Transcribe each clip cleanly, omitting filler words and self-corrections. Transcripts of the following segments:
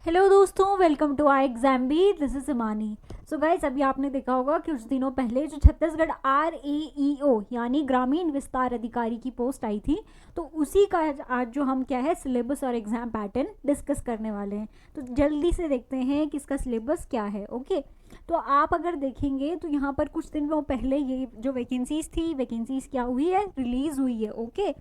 Hello दोस्तों, welcome to I exam B. This is Imani. So guys, अभी आपने देखा होगा कि कुछ दिनों पहले जो छत्तीसगढ़ RAEO यानी ग्रामीण विस्तार अधिकारी की पोस्ट आई थी, तो उसी का आज जो हम क्या है सिलेबस और एग्जाम पैटर्न डिस्कस करने वाले हैं। तो जल्दी से देखते हैं कि इसका सिलेबस क्या है। ओके, तो आप अगर देखेंगे तो यहाँ पर कुछ दिनों पहले ये जो वैकेंसीज थी, वैकेंसीज क्या हुई है, रिलीज़ हुई है। ओके,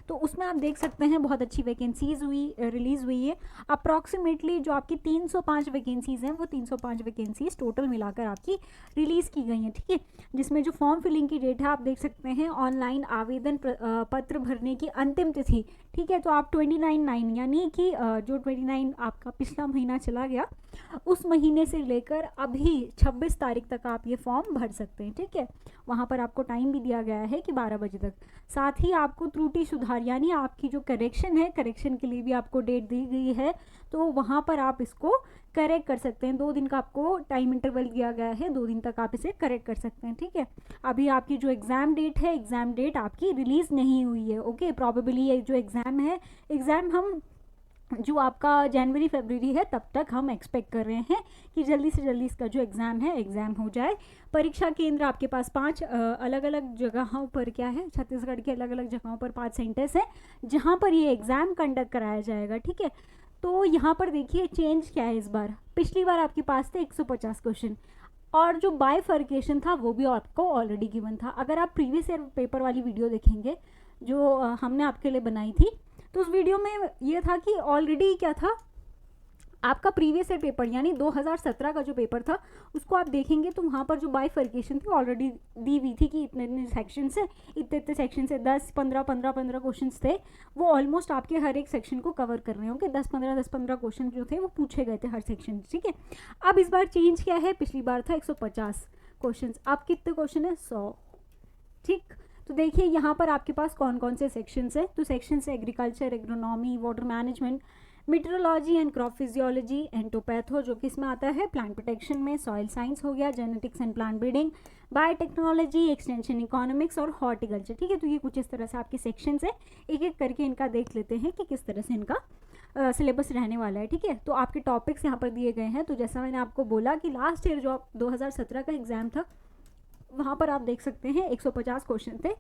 तो उसमें आप देख सकते हैं बहुत अच्छी वैकेंसीज रिलीज़ हुई है। अप्रॉक्सीमेटली जो आपकी 305 वैकेंसीज़ हैं, वो 305 वैकेंसीज टोटल मिलाकर आपकी रिलीज़ की गई हैं। ठीक है, जिसमें जो फॉर्म फिलिंग की डेट है आप देख सकते हैं, ऑनलाइन आवेदन पत्र भरने की अंतिम तिथि। ठीक है, तो आप 29/9 यानी कि जो 29 आपका पिछला महीना चला गया, उस महीने से लेकर अभी 26 तारीख तक आप ये फॉर्म भर सकते हैं। ठीक है, वहाँ पर आपको टाइम भी दिया गया है कि 12 बजे तक। साथ ही आपको त्रुटि सुधार यानी आपकी जो करेक्शन है, करेक्शन के लिए भी आपको डेट दी गई है, तो वहाँ पर आप इसको करेक्ट कर सकते हैं। 2 दिन का आपको टाइम इंटरवल दिया गया है, 2 दिन तक आप इसे करेक्ट कर सकते हैं। ठीक है, अभी आपकी जो एग्ज़ाम डेट है, एग्ज़ाम डेट आपकी रिलीज़ नहीं हुई है। ओके, प्रॉबेबली ये जो एग्ज़ाम है, एग्ज़ाम हम जो आपका जनवरी फरवरी है तब तक हम एक्सपेक्ट कर रहे हैं कि जल्दी से जल्दी इसका जो एग्ज़ाम है एग्ज़ाम हो जाए। परीक्षा केंद्र आपके पास 5 अलग अलग जगहों पर क्या है, छत्तीसगढ़ के अलग अलग जगहों पर 5 सेंटर्स हैं जहां पर ये एग्ज़ाम कंडक्ट कराया जाएगा। ठीक है, तो यहाँ पर देखिए चेंज क्या है इस बार। पिछली बार आपके पास थे 150 क्वेश्चन, और जो बाइफर्केशन था वो भी आपको ऑलरेडी गिवन था। अगर आप प्रीवियस ईयर पेपर वाली वीडियो देखेंगे जो हमने आपके लिए बनाई थी, तो उस वीडियो में ये था कि ऑलरेडी क्या था, आपका प्रीवियस ईयर पेपर यानी 2017 का जो पेपर था उसको आप देखेंगे तो वहाँ पर जो बाइफर्केशन थी ऑलरेडी दी हुई थी कि इतने इतने सेक्शन से इतने सेक्शन से 10-15 क्वेश्चन थे। वो ऑलमोस्ट आपके हर एक सेक्शन को कवर कर रहे होंगे। 10-15 क्वेश्चन जो थे वो पूछे गए थे हर सेक्शन। ठीक है, अब इस बार चेंज क्या है, पिछली बार था 150 क्वेश्चन, अब कितने क्वेश्चन है, 100। ठीक, तो देखिए यहाँ पर आपके पास कौन कौन से सेक्शंस हैं। तो सेक्शंस है agriculture, agronomy, water management, meteorology and crop physiology, entopatho जो कि इसमें आता है, प्लांट प्रोटेक्शन में सॉइल साइंस हो गया, genetics and plant breeding, biotechnology, extension economics और हॉर्टिकल्चर। ठीक है, तो ये कुछ इस तरह से आपके सेक्शंस है। एक एक करके इनका देख लेते हैं कि किस तरह से इनका सिलेबस रहने वाला है। ठीक है, तो आपके टॉपिक्स यहाँ पर दिए गए हैं। तो जैसा मैंने आपको बोला कि लास्ट ईयर जो 2017 का एग्ज़ाम था, वहाँ पर आप देख सकते हैं 150 क्वेश्चन थे,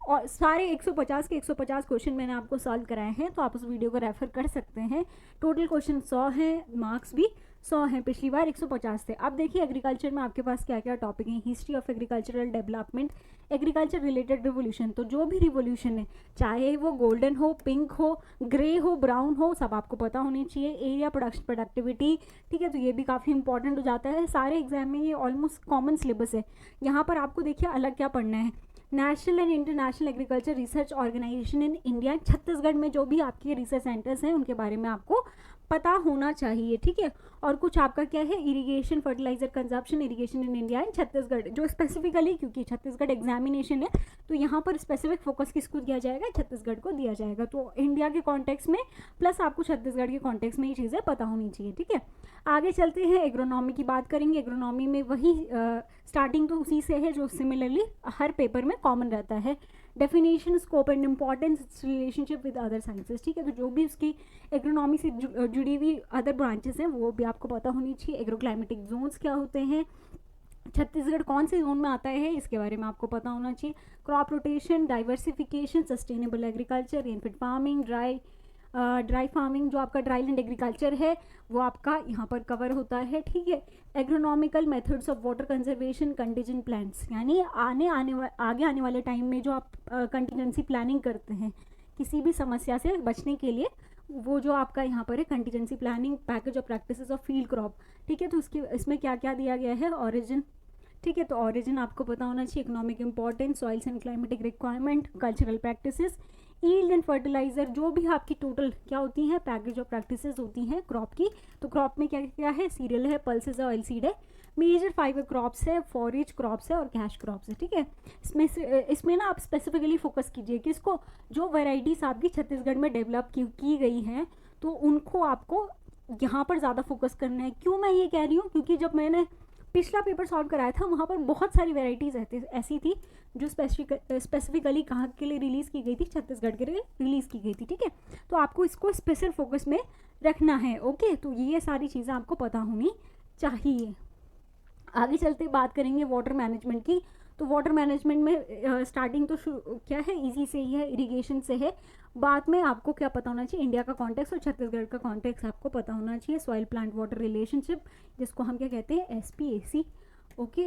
और सारे 150 के 150 क्वेश्चन मैंने आपको सॉल्व कराए हैं, तो आप उस वीडियो को रेफर कर सकते हैं। टोटल क्वेश्चन 100 हैं, मार्क्स भी 100 हैं, पिछली बार 150 थे। अब देखिए एग्रीकल्चर में आपके पास क्या क्या टॉपिक हैं। History of agricultural development, agriculture related revolution, तो जो भी रिवोल्यूशन है चाहे वो गोल्डन हो, पिंक हो, ग्रे हो, ब्राउन हो, सब आपको पता होनी चाहिए। एरिया प्रोडक्टिविटी, ठीक है, तो ये भी काफ़ी इंपॉर्टेंट हो जाता है। सारे एग्जाम में ये ऑलमोस्ट कॉमन सिलेबस है। यहाँ पर आपको देखिए अलग क्या पढ़ना है, national and international agriculture research organisation in India, Chhattisgarh में जो भी आपके रिसर्च सेंटर्स हैं उनके बारे में आपको पता होना चाहिए। ठीक है, और कुछ आपका क्या है, irrigation, fertiliser consumption, irrigation in India and Chhattisgarh, जो स्पेसिफिकली क्योंकि छत्तीसगढ़ एग्जामिनेशन है तो यहाँ पर स्पेसिफिक फोकस किसको दिया जाएगा, छत्तीसगढ़ को दिया जाएगा। तो इंडिया के कॉन्टेक्स्ट में प्लस आपको छत्तीसगढ़ के कॉन्टेक्स्ट में ये चीज़ें पता होनी चाहिए। ठीक है, आगे चलते हैं, एग्रोनॉमी की बात करेंगे। एग्रोनॉमी में वही स्टार्टिंग तो उसी से है जो सिमिलरली हर पेपर में कॉमन रहता है। Definition, scope and importance, relationship with other sciences. ठीक है, तो जो भी उसकी एग्रोनॉमी से जुड़ी हुई अदर ब्रांचेस हैं वो भी आपको पता होनी चाहिए। एग्रोक्लाइमेटिक जोन्स क्या होते हैं, छत्तीसगढ़ कौन से जोन में आता है, इसके बारे में आपको पता होना चाहिए। Crop rotation, diversification, sustainable agriculture, rainfed farming, dry farming, जो आपका ड्राई लैंड एग्रीकल्चर है वो आपका यहाँ पर कवर होता है। ठीक है, agronomical methods of water conservation, contingent plans, यानी आगे आने वाले टाइम में जो आप कंटीजेंसी प्लानिंग करते हैं किसी भी समस्या से बचने के लिए, वो जो आपका यहाँ पर है contingency planning, package of practices of field crop. ठीक है, तो इसमें क्या क्या दिया गया है, ऑरिजिन। ठीक है, तो ऑरिजिन आपको पता होना चाहिए, economic importance, soils and climatic requirement, cultural practices, yield and fertiliser, जो भी आपकी टोटल क्या होती हैं, पैकेज ऑफ प्रैक्टिसेस होती हैं क्रॉप की। तो क्रॉप में क्या क्या है, सीरियल है, पल्सेस है, ऑयल सीड है, मेजर फाइबर क्रॉप्स है, फॉरेज क्रॉप्स है और कैश क्रॉप्स है। ठीक है, इसमें ना आप स्पेसिफिकली फोकस कीजिए कि इसको जो वैरायटीज आपकी छत्तीसगढ़ में डेवलप की गई हैं तो उनको आपको यहाँ पर ज़्यादा फोकस करना है। क्यों मैं ये कह रही हूँ, क्योंकि जब मैंने पिछला पेपर सॉल्व कराया था वहाँ पर बहुत सारी वेराइटीज़ ऐसी थी जो स्पेसिफिकली कहाँ के लिए रिलीज़ की गई थी, छत्तीसगढ़ के लिए रिलीज़ की गई थी। ठीक है, तो आपको इसको स्पेशल फोकस में रखना है। ओके, तो ये सारी चीज़ें आपको पता होनी चाहिए। आगे चलते बात करेंगे वाटर मैनेजमेंट की। तो वाटर मैनेजमेंट में स्टार्टिंग तो क्या है, इजी से ही है, इरिगेशन से है। बाद में आपको क्या पता होना चाहिए, इंडिया का कॉन्टेक्स्ट और छत्तीसगढ़ का कॉन्टेक्स्ट आपको पता होना चाहिए। सॉइल प्लांट वाटर रिलेशनशिप, जिसको हम क्या कहते हैं, SPAC। Okay,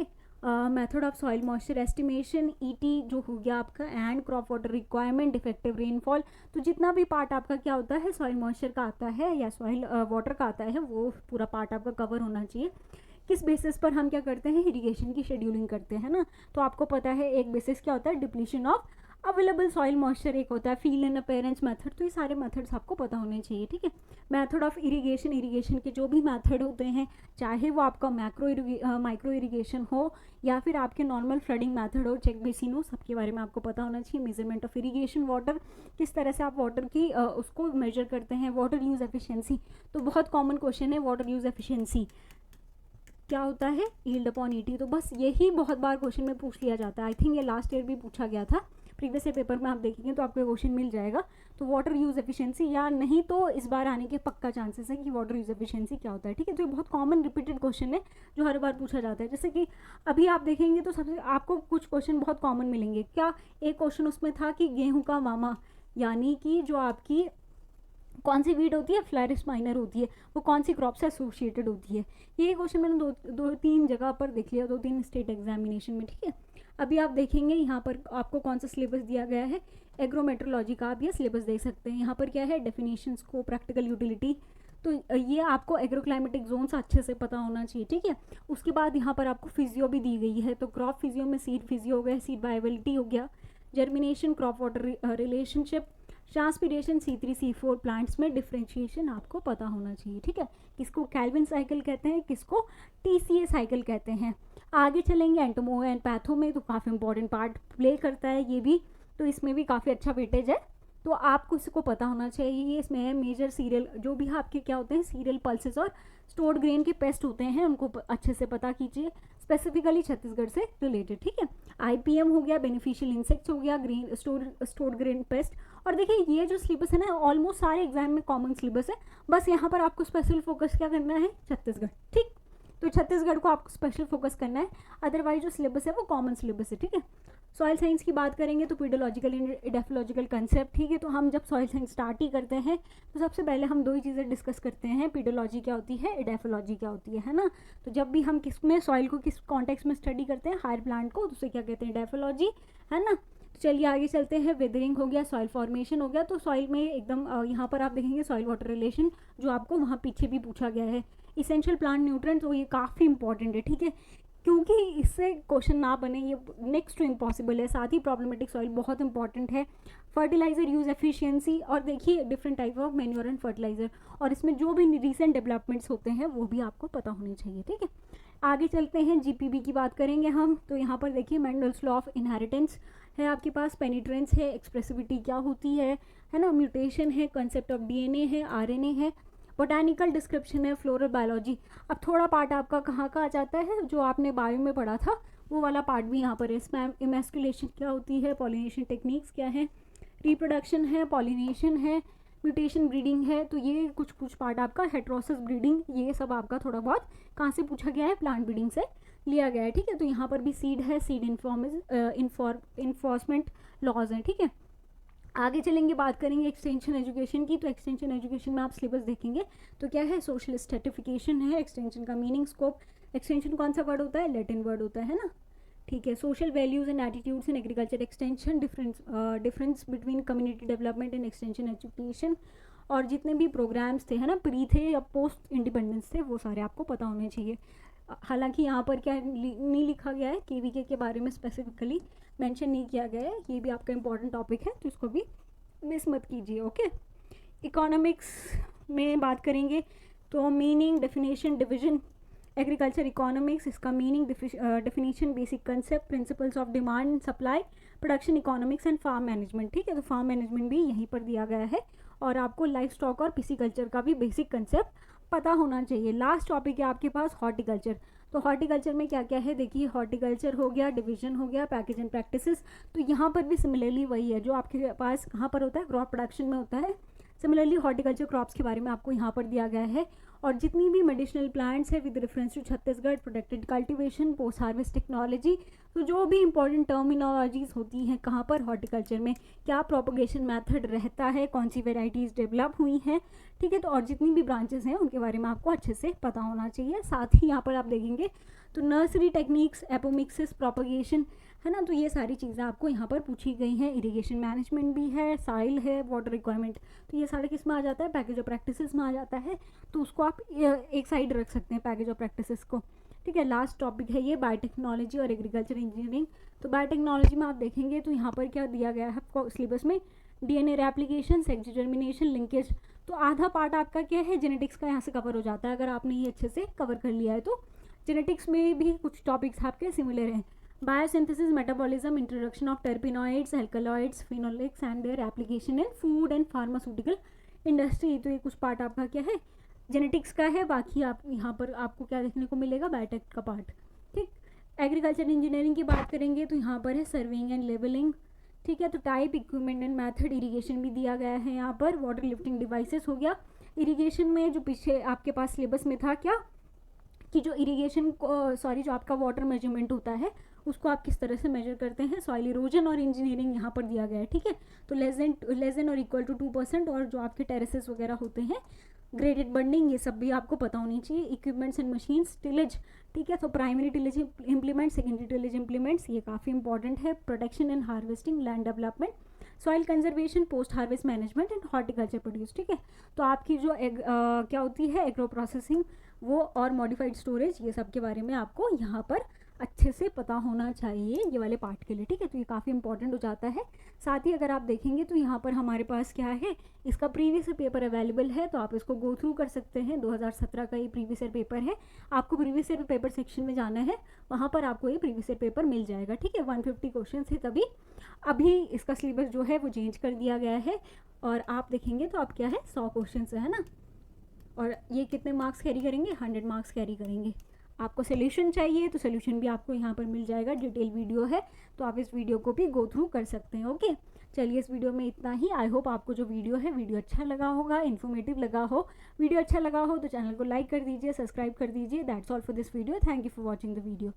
method of soil moisture estimation, ET जो हो गया आपका, and crop water requirement, effective rainfall. तो जितना भी पार्ट आपका क्या होता है, सॉइल मॉइस्चर का आता है या सॉइल वाटर का आता है, वो पूरा पार्ट आपका कवर होना चाहिए। किस बेसिस पर हम क्या करते हैं, इरिगेशन की शेड्यूलिंग करते हैं ना। तो आपको पता है एक बेसिस क्या होता है, depletion of available soil moisture, एक होता है फील्ड एंड अपेरेंस मेथड। तो ये सारे मेथड्स आपको पता होने चाहिए, ठीक है। मेथड ऑफ इरिगेशन, इरिगेशन के जो भी मेथड होते हैं, चाहे वो आपका माइक्रो इरिगेशन हो या फिर आपके नॉर्मल फ्लडिंग मेथड हो, चेक बेसिन हो, सबके बारे में आपको पता होना चाहिए। मेजरमेंट ऑफ इरिगेशन वाटर, किस तरह से आप वाटर की उसको मेजर करते हैं। वाटर यूज़ एफिशिएंसी, तो बहुत कॉमन क्वेश्चन है वाटर यूज़ एफिशिएंसी क्या होता है, यील्ड अपॉन ET। तो बस यही बहुत बार क्वेश्चन में पूछ लिया जाता है। आई थिंक ये लास्ट ईयर भी पूछा गया था, प्रीवियस ईयर पेपर में आप देखेंगे तो आपको क्वेश्चन मिल जाएगा। तो वाटर यूज़ एफिशिएंसी, या नहीं तो इस बार आने के पक्का चांसेस है कि वाटर यूज़ एफिशिएंसी क्या होता है, ठीक है। तो ये बहुत कॉमन रिपीटेड क्वेश्चन है जो हर बार पूछा जाता है। जैसे कि अभी आप देखेंगे तो सबसे आपको कुछ क्वेश्चन बहुत कॉमन मिलेंगे। क्या एक क्वेश्चन उसमें था कि गेहूँ का मामा, यानी कि जो आपकी कौन सी वीड होती है, फ्लैरिस माइनर होती है, वो कौन सी क्रॉप से एसोसिएटेड होती है। ये क्वेश्चन मैंने दो तीन जगह पर देख लिया, 2-3 स्टेट एग्जामिनेशन में, ठीक है। अभी आप देखेंगे यहाँ पर आपको कौन सा सिलेबस दिया गया है, एग्रोमेट्रोलॉजी का आप ये सिलेबस देख सकते हैं। यहाँ पर क्या है, डेफिनेशन को, प्रैक्टिकल यूटिलिटी, तो ये आपको एग्रोक्लाइमेटिक जोन से अच्छे से पता होना चाहिए, ठीक है। उसके बाद यहाँ पर आपको फिजियो भी दी गई है। तो क्रॉप फिजियो में सीड फिजियो हो गया, सीड वायबिलिटी हो गया, germination, crop water relationship, transpiration, C3 C4 plants में डिफ्रेंशिएशन आपको पता होना चाहिए, ठीक है। किसको कैल्विन साइकिल कहते हैं, किसको TCA साइकिल कहते हैं। आगे चलेंगे एंटोमो एंड पैथो में, तो काफ़ी इंपॉर्टेंट पार्ट प्ले करता है ये भी, तो इसमें भी काफ़ी अच्छा वेटेज है। तो आपको इसको पता होना चाहिए। इसमें है मेजर सीरियल, जो भी आपके क्या होते हैं, सीरियल पल्सेस और स्टोर्ड ग्रेन के पेस्ट होते हैं, उनको अच्छे से पता कीजिए, स्पेसिफिकली छत्तीसगढ़ से रिलेटेड, ठीक है। IPM हो गया, बेनिफिशियल इंसेक्ट्स हो गया, ग्रेन स्टोर्ड ग्रेन पेस्ट। और देखिए ये जो सिलेबस है ना, ऑलमोस्ट सारे एग्जाम में कॉमन सिलेबस है, बस यहाँ पर आपको स्पेशल फोकस क्या करना है, छत्तीसगढ़, ठीक। तो छत्तीसगढ़ को आपको स्पेशल फोकस करना है, अदरवाइज जो सिलेबस है वो कॉमन सिलेबस है, ठीक है। सॉइल साइंस की बात करेंगे तो पीडोलॉजिकल एंड एडेफोलॉजिकल कंसेप्ट, ठीक है। तो हम जब सॉइल साइंस स्टार्ट ही करते हैं तो सबसे पहले हम दो ही चीज़ें डिस्कस करते हैं, पीडोलॉजी क्या होती है, एडेफोलॉजी क्या होती है ना। तो जब भी हम किस में सॉइल को किस कॉन्टेक्स्ट में स्टडी करते हैं, हायर प्लांट को, तो उसे क्या कहते हैं, एडेफोलॉजी, है ना। चलिए आगे चलते हैं, वेदरिंग हो गया, सॉइल फॉर्मेशन हो गया। तो सॉइल में एकदम यहाँ पर आप देखेंगे सॉइल वाटर रिलेशन, जो आपको वहाँ पीछे भी पूछा गया है। इसेंशियल प्लांट न्यूट्रिएंट्स, तो ये काफ़ी इंपॉर्टेंट है, ठीक है, क्योंकि इससे क्वेश्चन ना बने ये नेक्स्ट टू इम्पॉसिबल है। साथ ही प्रॉब्लमेटिक सॉइल बहुत इंपॉर्टेंट है। फर्टिलाइजर यूज़ एफिशिएंसी, और देखिए different type of manure and fertiliser, और इसमें जो भी रिसेंट डेवलपमेंट्स होते हैं वो भी आपको पता होने चाहिए, ठीक है। आगे चलते हैं, GPB की बात करेंगे हम। तो यहाँ पर देखिए मेंडल्स लॉ ऑफ इनहेरिटेंस है आपके पास, पेनिट्रेंस है, एक्सप्रेसिविटी क्या होती है ना, म्यूटेशन है, कंसेप्ट ऑफ DNA है, RNA है, बोटानिकल डिस्क्रिप्शन है, फ्लोरल बायोलॉजी। अब थोड़ा पार्ट आपका कहाँ का आ जाता है, जो आपने बायो में पढ़ा था वो वाला पार्ट भी यहाँ पर है। इसमें इमेस्कुलेशन क्या होती है, पॉलिनेशन टेक्निक्स क्या है, रिप्रोडक्शन है, पॉलिनेशन है, म्यूटेशन ब्रीडिंग है। तो ये कुछ पार्ट आपका, हेट्रोसिस ब्रीडिंग, ये सब आपका थोड़ा बहुत कहाँ से पूछा गया है, प्लांट ब्रीडिंग से लिया गया है, ठीक है। तो यहाँ पर भी सीड है, सीड इन्फोर्समेंट लॉज हैं, ठीक है। आगे चलेंगे, बात करेंगे एक्सटेंशन एजुकेशन की। तो एक्सटेंशन एजुकेशन में आप सिलेबस देखेंगे तो क्या है, सोशल स्ट्रेटिफिकेशन है, एक्सटेंशन का मीनिंग, स्कोप। एक्सटेंशन कौन सा वर्ड होता है, लैटिन वर्ड होता है ना, ठीक है। Social values and attitudes in agriculture extension, difference between community development and extension education. और जितने भी प्रोग्राम्स थे, है ना, प्री थे या पोस्ट इंडिपेंडेंस थे, वो सारे आपको पता होने चाहिए। हालांकि यहाँ पर क्या नहीं लिखा गया है, KVK के बारे में स्पेसिफिकली मेंशन नहीं किया गया है, ये भी आपका इंपॉर्टेंट टॉपिक है, तो इसको भी मिस मत कीजिए, ओके। इकोनॉमिक्स में बात करेंगे तो meaning, definition, division, agriculture economics, इसका meaning, definition, basic concept, principles of demand and supply, production economics and farm management, ठीक है। तो फार्म मैनेजमेंट भी यहीं पर दिया गया है, और आपको लाइफ स्टॉक और पिसीकल्चर का भी बेसिक कंसेप्ट पता होना चाहिए। लास्ट टॉपिक है आपके पास हॉर्टिकल्चर। तो हॉर्टिकल्चर में क्या क्या है, देखिए हॉर्टिकल्चर हो गया, डिवीजन हो गया, पैकेज एंड प्रैक्टिसेस। तो यहाँ पर भी सिमिलरली वही है जो आपके पास कहाँ पर होता है, क्रॉप प्रोडक्शन में होता है, सिमिलरली हॉर्टिकल्चर क्रॉप्स के बारे में आपको यहाँ पर दिया गया है, और जितनी भी मेडिसिनल प्लांट्स है with reference to Chhattisgarh protected cultivation post harvest technology, तो जो भी इंपॉर्टेंट टर्मिनोलॉजीज होती हैं कहाँ पर हॉर्टिकल्चर में क्या प्रोपगेशन मेथड रहता है, कौन सी वेराइटीज़ डेवलप हुई हैं, ठीक है। तो और जितनी भी ब्रांचेस हैं उनके बारे में आपको अच्छे से पता होना चाहिए। साथ ही यहाँ पर आप देखेंगे तो नर्सरी टेक्निक्स, एपोमिक्सिस, प्रोपगेशन, है ना, तो ये सारी चीज़ें आपको यहाँ पर पूछी गई हैं। इरिगेशन मैनेजमेंट भी है, साइल है, वाटर रिक्वायरमेंट, तो ये सारे किस में आ जाता है, पैकेज ऑफ प्रैक्टिसेस में आ जाता है। तो उसको आप एक साइड रख सकते हैं पैकेज ऑफ प्रैक्टिसेस को, ठीक है। लास्ट टॉपिक है ये बायोटेक्नोलॉजी और एग्रीकल्चर इंजीनियरिंग। तो बायोटेक्नोलॉजी में आप देखेंगे तो यहाँ पर क्या दिया गया है सिलेबस में, DNA replication, sex determination, linkage, तो आधा पार्ट आपका क्या है जेनेटिक्स का यहाँ से कवर हो जाता है अगर आपने ये अच्छे से कवर कर लिया है। तो जेनेटिक्स में भी कुछ टॉपिक्स आपके सिमिलर हैं, biosynthesis, metabolism, introduction of terpenoids, alkaloids, phenolics and their application in food and pharmaceutical industry. तो ये कुछ पार्ट आपका क्या है जेनेटिक्स का है, बाकी आप यहाँ पर आपको क्या देखने को मिलेगा, बायोटेक का पार्ट, ठीक। एग्रीकल्चर इंजीनियरिंग की बात करेंगे तो यहाँ पर है सर्विंग एंड लेबलिंग, ठीक है। तो type, equipment and method, irrigation भी दिया गया है यहाँ पर, वाटर लिफ्टिंग डिवाइसेस हो गया। इरिगेशन में जो पीछे आपके पास सिलेबस में था क्या कि जो इरिगेशन को जो आपका वाटर मेजरमेंट होता है उसको आप किस तरह से मेजर करते हैं, सॉइल इरोजन और इंजीनियरिंग यहाँ पर दिया गया है, ठीक है। तो लेस देन और इक्वल टू 2%, और जो आपके टेरेसेस वगैरह होते हैं, ग्रेडेड बंडिंग, ये सब भी आपको पता होनी चाहिए। इक्विपमेंट्स एंड मशीन्स, टिलेज, ठीक है। तो primary tillage implements, secondary tillage implements, ये काफ़ी इंपॉर्टेंट है। Protection and harvesting, land development, soil conservation, post harvest management and horticulture produce, ठीक है। तो आपकी जो क्या होती है एग्रो प्रोसेसिंग वो और मॉडिफाइड स्टोरेज, ये सब के बारे में आपको यहाँ पर अच्छे से पता होना चाहिए ये वाले पार्ट के लिए, ठीक है। तो ये काफ़ी इंपॉर्टेंट हो जाता है। साथ ही अगर आप देखेंगे तो यहाँ पर हमारे पास क्या है, इसका प्रीवियस ईयर पेपर अवेलेबल है, तो आप इसको गो थ्रू कर सकते हैं। 2017 का ये प्रीवियस ईयर पेपर है, आपको प्रीवियस ईयर पेपर सेक्शन में जाना है, वहाँ पर आपको ये प्रीवियस ईयर पेपर मिल जाएगा, ठीक है। 150 क्वेश्चन है तभी, अभी इसका सिलेबस जो है वो चेंज कर दिया गया है, और आप देखेंगे तो आप क्या है 100 क्वेश्चन है ना, और ये कितने मार्क्स कैरी करेंगे, 100 मार्क्स कैरी करेंगे। आपको सोल्यूशन चाहिए तो सोल्यूशन भी आपको यहाँ पर मिल जाएगा, डिटेल वीडियो है, तो आप इस वीडियो को भी गो थ्रू कर सकते हैं, ओके। चलिए इस वीडियो में इतना ही। आई होप आपको जो वीडियो है वीडियो अच्छा लगा होगा, इन्फॉर्मेटिव लगा हो। वीडियो अच्छा लगा हो तो चैनल को लाइक कर दीजिए, सब्सक्राइब कर दीजिए। That's all for this video. Thank you for watching the video.